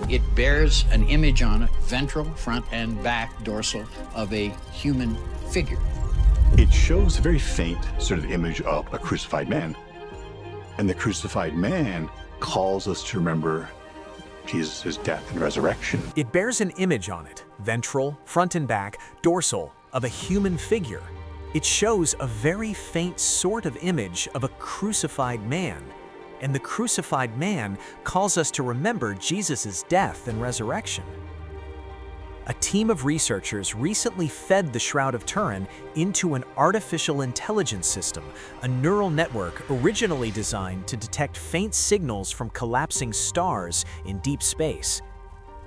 It bears an image on it, ventral, front and back, dorsal, of a human figure. It shows a very faint sort of image of a crucified man. And the crucified man calls us to remember Jesus' death and resurrection. It bears an image on it, ventral, front and back, dorsal, of a human figure. It shows a very faint sort of image of a crucified man. And the crucified man calls us to remember Jesus' death and resurrection. A team of researchers recently fed the Shroud of Turin into an artificial intelligence system, a neural network originally designed to detect faint signals from collapsing stars in deep space.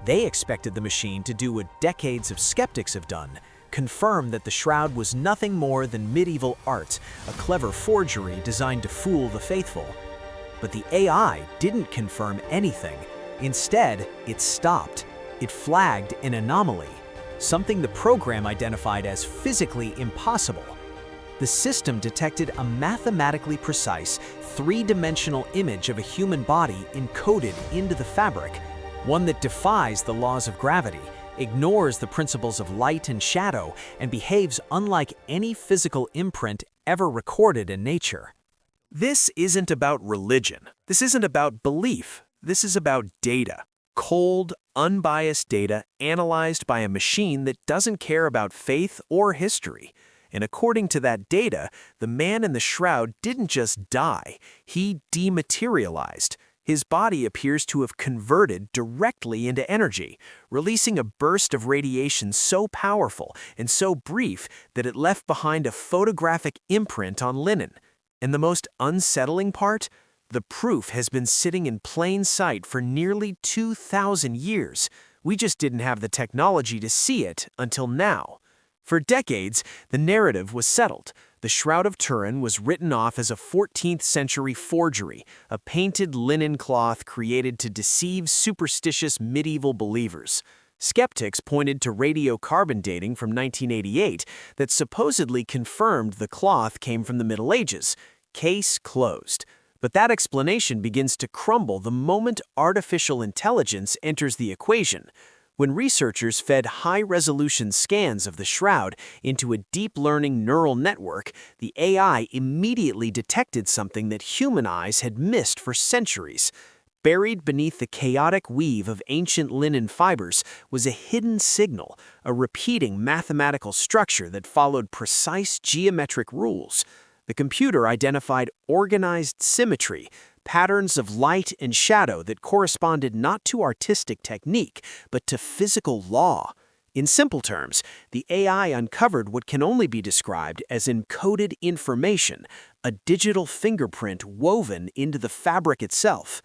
They expected the machine to do what decades of skeptics have done, confirm that the shroud was nothing more than medieval art, a clever forgery designed to fool the faithful. But the AI didn't confirm anything. Instead, it stopped. It flagged an anomaly, something the program identified as physically impossible. The system detected a mathematically precise, three-dimensional image of a human body encoded into the fabric, one that defies the laws of gravity, ignores the principles of light and shadow, and behaves unlike any physical imprint ever recorded in nature. This isn't about religion. This isn't about belief. This is about data. Cold, unbiased data analyzed by a machine that doesn't care about faith or history. And according to that data, the man in the shroud didn't just die, he dematerialized. His body appears to have converted directly into energy, releasing a burst of radiation so powerful and so brief that it left behind a photographic imprint on linen. And the most unsettling part? The proof has been sitting in plain sight for nearly 2,000 years. We just didn't have the technology to see it until now. For decades, the narrative was settled. The Shroud of Turin was written off as a 14th century forgery, a painted linen cloth created to deceive superstitious medieval believers. Skeptics pointed to radiocarbon dating from 1988 that supposedly confirmed the cloth came from the Middle Ages. Case closed. But that explanation begins to crumble the moment artificial intelligence enters the equation. When researchers fed high-resolution scans of the shroud into a deep-learning neural network, the AI immediately detected something that human eyes had missed for centuries. Buried beneath the chaotic weave of ancient linen fibers was a hidden signal, a repeating mathematical structure that followed precise geometric rules. The computer identified organized symmetry, patterns of light and shadow that corresponded not to artistic technique, but to physical law. In simple terms, the AI uncovered what can only be described as encoded information, a digital fingerprint woven into the fabric itself.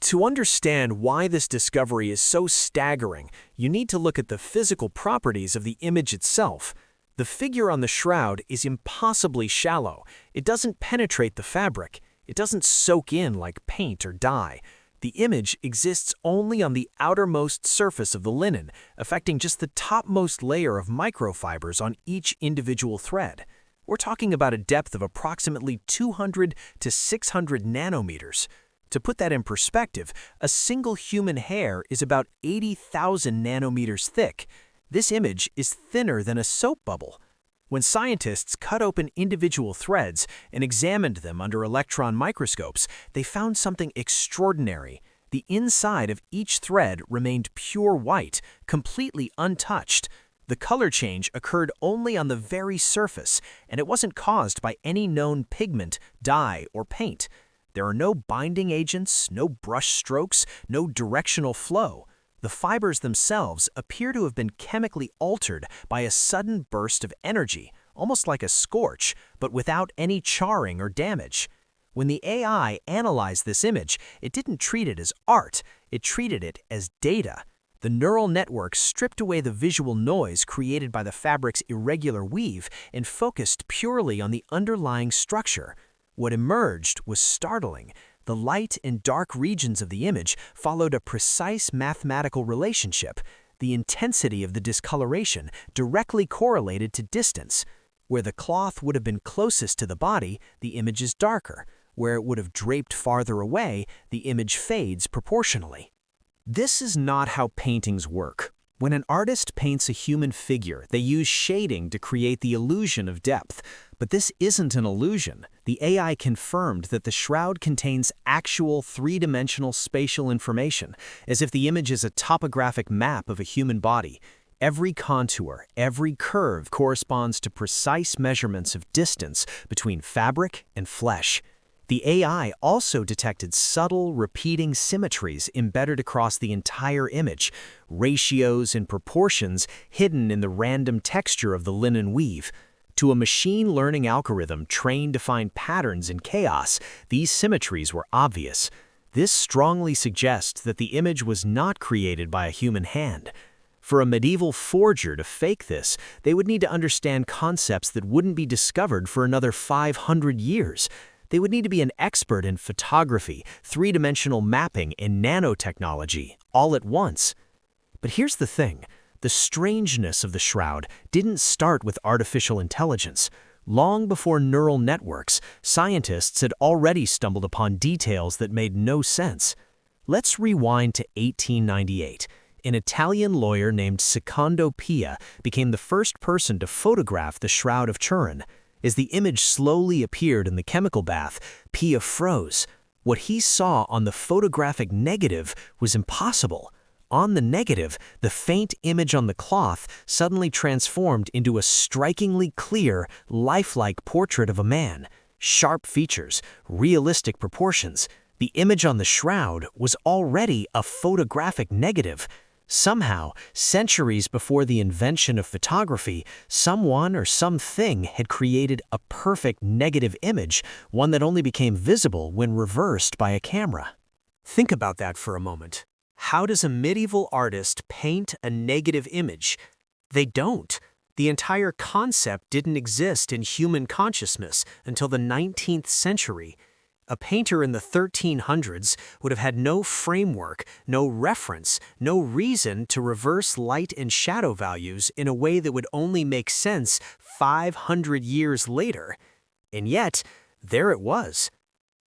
To understand why this discovery is so staggering, you need to look at the physical properties of the image itself. The figure on the shroud is impossibly shallow. It doesn't penetrate the fabric. It doesn't soak in like paint or dye. The image exists only on the outermost surface of the linen, affecting just the topmost layer of microfibers on each individual thread. We're talking about a depth of approximately 200 to 600 nanometers. To put that in perspective, a single human hair is about 80,000 nanometers thick. This image is thinner than a soap bubble. When scientists cut open individual threads and examined them under electron microscopes, they found something extraordinary. The inside of each thread remained pure white, completely untouched. The color change occurred only on the very surface, and it wasn't caused by any known pigment, dye, or paint. There are no binding agents, no brush strokes, no directional flow. The fibers themselves appear to have been chemically altered by a sudden burst of energy, almost like a scorch, but without any charring or damage. When the AI analyzed this image, it didn't treat it as art, it treated it as data. The neural network stripped away the visual noise created by the fabric's irregular weave and focused purely on the underlying structure. What emerged was startling. The light and dark regions of the image followed a precise mathematical relationship. The intensity of the discoloration directly correlated to distance. Where the cloth would have been closest to the body, the image is darker. Where it would have draped farther away, the image fades proportionally. This is not how paintings work. When an artist paints a human figure, they use shading to create the illusion of depth. But this isn't an illusion. The AI confirmed that the shroud contains actual three-dimensional spatial information, as if the image is a topographic map of a human body. Every contour, every curve corresponds to precise measurements of distance between fabric and flesh. The AI also detected subtle, repeating symmetries embedded across the entire image, ratios and proportions hidden in the random texture of the linen weave. To a machine learning algorithm trained to find patterns in chaos, these symmetries were obvious. This strongly suggests that the image was not created by a human hand. For a medieval forger to fake this, they would need to understand concepts that wouldn't be discovered for another 500 years. They would need to be an expert in photography, three-dimensional mapping, and nanotechnology, all at once. But here's the thing. The strangeness of the shroud didn't start with artificial intelligence. Long before neural networks, scientists had already stumbled upon details that made no sense. Let's rewind to 1898. An Italian lawyer named Secondo Pia became the first person to photograph the Shroud of Turin. As the image slowly appeared in the chemical bath, Pia froze. What he saw on the photographic negative was impossible. On the negative, the faint image on the cloth suddenly transformed into a strikingly clear, lifelike portrait of a man. Sharp features, realistic proportions. The image on the shroud was already a photographic negative. Somehow, centuries before the invention of photography, someone or something had created a perfect negative image, one that only became visible when reversed by a camera. Think about that for a moment. How does a medieval artist paint a negative image? They don't. The entire concept didn't exist in human consciousness until the 19th century. A painter in the 1300s would have had no framework, no reference, no reason to reverse light and shadow values in a way that would only make sense 500 years later. And yet, there it was.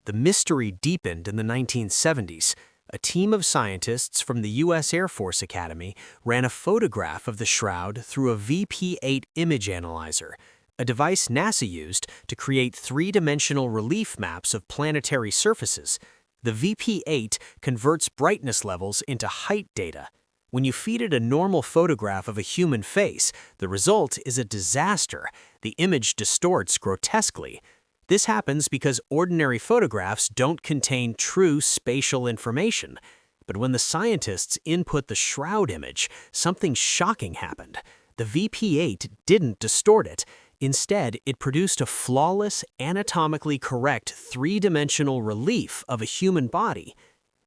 The mystery deepened in the 1970s. A team of scientists from the U.S. Air Force Academy ran a photograph of the shroud through a VP-8 image analyzer, a device NASA used to create three-dimensional relief maps of planetary surfaces. The VP-8 converts brightness levels into height data. When you feed it a normal photograph of a human face, the result is a disaster. The image distorts grotesquely. This happens because ordinary photographs don't contain true spatial information. But when the scientists input the shroud image, something shocking happened. The VP-8 didn't distort it. Instead, it produced a flawless, anatomically correct three-dimensional relief of a human body.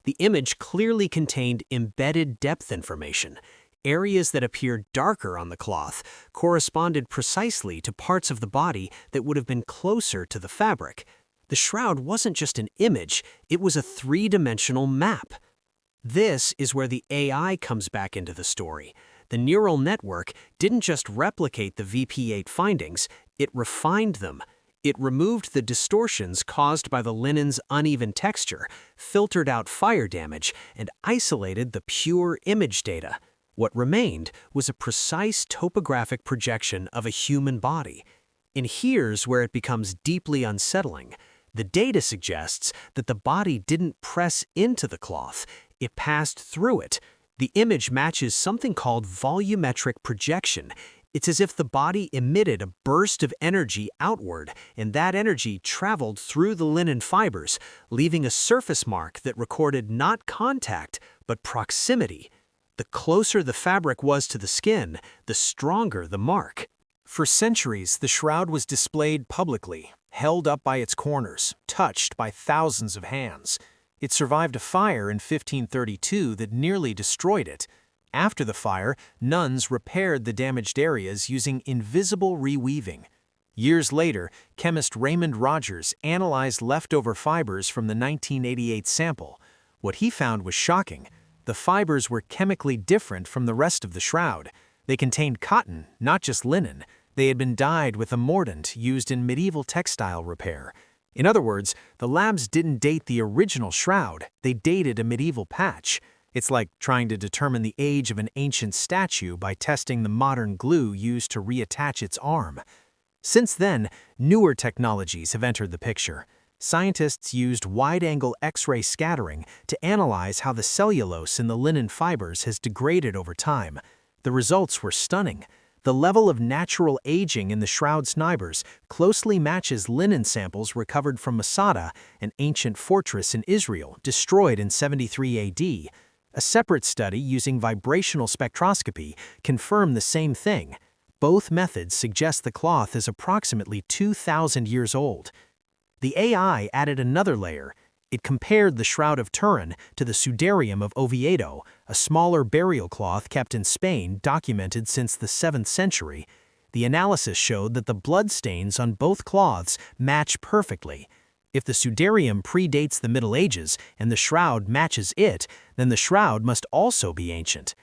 The image clearly contained embedded depth information. Areas that appeared darker on the cloth corresponded precisely to parts of the body that would have been closer to the fabric. The shroud wasn't just an image, it was a three-dimensional map. This is where the AI comes back into the story. The neural network didn't just replicate the VP-8 findings, it refined them. It removed the distortions caused by the linen's uneven texture, filtered out fire damage, and isolated the pure image data. What remained was a precise topographic projection of a human body. And here's where it becomes deeply unsettling. The data suggests that the body didn't press into the cloth, it passed through it. The image matches something called volumetric projection. It's as if the body emitted a burst of energy outward, and that energy traveled through the linen fibers, leaving a surface mark that recorded not contact, but proximity. The closer the fabric was to the skin, the stronger the mark. For centuries, the shroud was displayed publicly, held up by its corners, touched by thousands of hands. It survived a fire in 1532 that nearly destroyed it. After the fire, nuns repaired the damaged areas using invisible reweaving. Years later, chemist Raymond Rogers analyzed leftover fibers from the 1988 sample. What he found was shocking. The fibers were chemically different from the rest of the shroud. They contained cotton, not just linen. They had been dyed with a mordant used in medieval textile repair. In other words, the labs didn't date the original shroud, they dated a medieval patch. It's like trying to determine the age of an ancient statue by testing the modern glue used to reattach its arm. Since then, newer technologies have entered the picture. Scientists used wide-angle X-ray scattering to analyze how the cellulose in the linen fibers has degraded over time. The results were stunning. The level of natural aging in the Shroud's fibers closely matches linen samples recovered from Masada, an ancient fortress in Israel destroyed in 73 AD. A separate study using vibrational spectroscopy confirmed the same thing. Both methods suggest the cloth is approximately 2,000 years old. The AI added another layer. It compared the Shroud of Turin to the Sudarium of Oviedo, a smaller burial cloth kept in Spain documented since the 7th century. The analysis showed that the bloodstains on both cloths match perfectly. If the Sudarium predates the Middle Ages and the Shroud matches it, then the Shroud must also be ancient.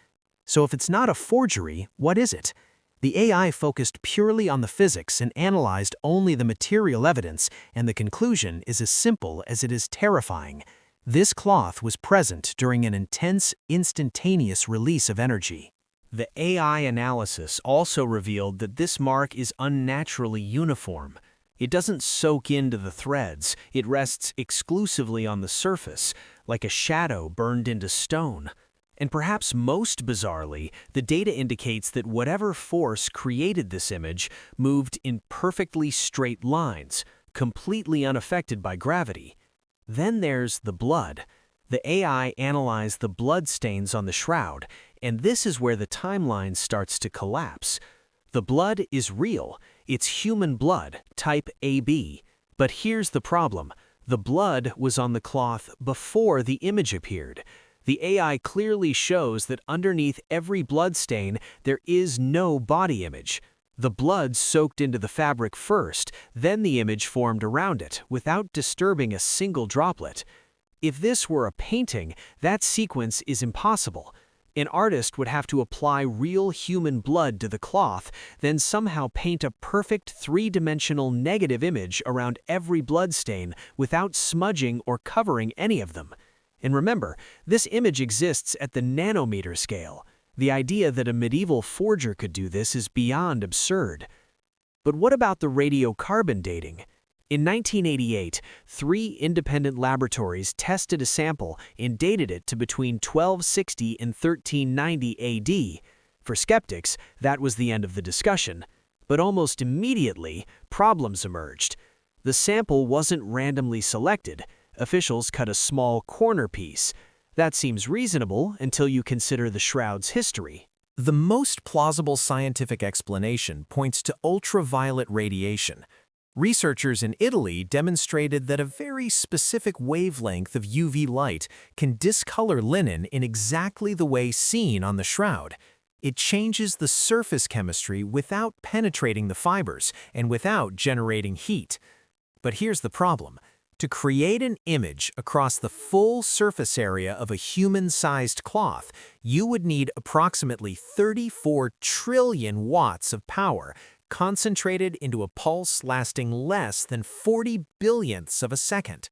So if it's not a forgery, what is it? The AI focused purely on the physics and analyzed only the material evidence, and the conclusion is as simple as it is terrifying. This cloth was present during an intense, instantaneous release of energy. The AI analysis also revealed that this mark is unnaturally uniform. It doesn't soak into the threads, it rests exclusively on the surface, like a shadow burned into stone. And perhaps most bizarrely, the data indicates that whatever force created this image moved in perfectly straight lines, completely unaffected by gravity. Then there's the blood. The AI analyzed the blood stains on the Shroud, and this is where the timeline starts to collapse. The blood is real. It's human blood, type AB. But here's the problem. The blood was on the cloth before the image appeared. The AI clearly shows that underneath every blood stain, there is no body image. The blood soaked into the fabric first, then the image formed around it, without disturbing a single droplet. If this were a painting, that sequence is impossible. An artist would have to apply real human blood to the cloth, then somehow paint a perfect three-dimensional negative image around every blood stain without smudging or covering any of them. And remember, this image exists at the nanometer scale. The idea that a medieval forger could do this is beyond absurd. But what about the radiocarbon dating? In 1988, 3 independent laboratories tested a sample and dated it to between 1260 and 1390 AD. For skeptics, that was the end of the discussion. But almost immediately, problems emerged. The sample wasn't randomly selected. Officials cut a small corner piece. That seems reasonable until you consider the Shroud's history. The most plausible scientific explanation points to ultraviolet radiation. Researchers in Italy demonstrated that a very specific wavelength of UV light can discolor linen in exactly the way seen on the Shroud. It changes the surface chemistry without penetrating the fibers and without generating heat. But here's the problem. To create an image across the full surface area of a human-sized cloth, you would need approximately 34 trillion watts of power, concentrated into a pulse lasting less than 40 billionths of a second.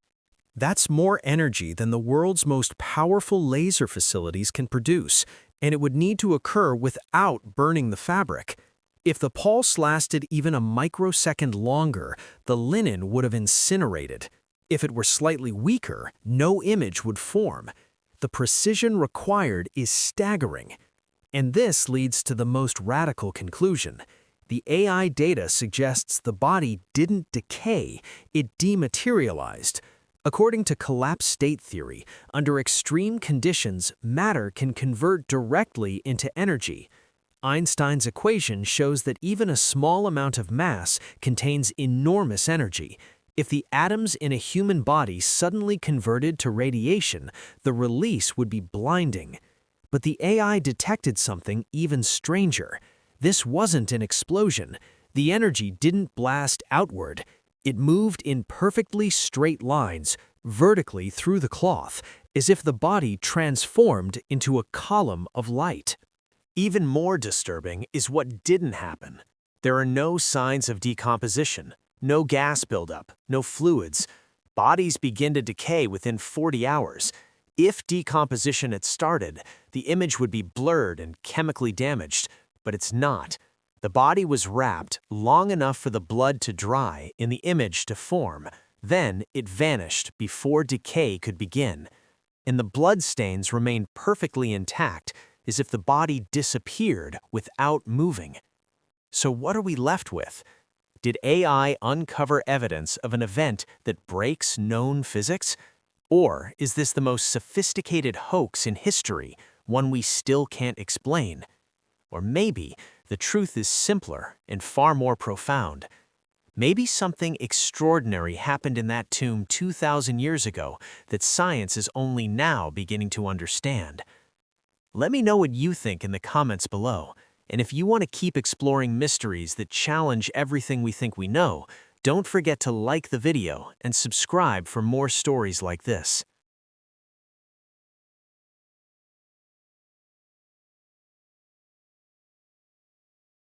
That's more energy than the world's most powerful laser facilities can produce, and it would need to occur without burning the fabric. If the pulse lasted even a microsecond longer, the linen would have incinerated. If it were slightly weaker, no image would form. The precision required is staggering. And this leads to the most radical conclusion. The AI data suggests the body didn't decay, it dematerialized. According to collapse state theory, under extreme conditions, matter can convert directly into energy. Einstein's equation shows that even a small amount of mass contains enormous energy. If the atoms in a human body suddenly converted to radiation, the release would be blinding. But the AI detected something even stranger. This wasn't an explosion. The energy didn't blast outward. It moved in perfectly straight lines, vertically through the cloth, as if the body transformed into a column of light. Even more disturbing is what didn't happen. There are no signs of decomposition. No gas buildup, no fluids. Bodies begin to decay within 40 hours. If decomposition had started, the image would be blurred and chemically damaged, but it's not. The body was wrapped long enough for the blood to dry and the image to form. Then it vanished before decay could begin. And the blood stains remained perfectly intact, as if the body disappeared without moving. So what are we left with? Did AI uncover evidence of an event that breaks known physics? Or is this the most sophisticated hoax in history, one we still can't explain? Or maybe the truth is simpler and far more profound. Maybe something extraordinary happened in that tomb 2,000 years ago that science is only now beginning to understand. Let me know what you think in the comments below. And if you want to keep exploring mysteries that challenge everything we think we know, don't forget to like the video and subscribe for more stories like this.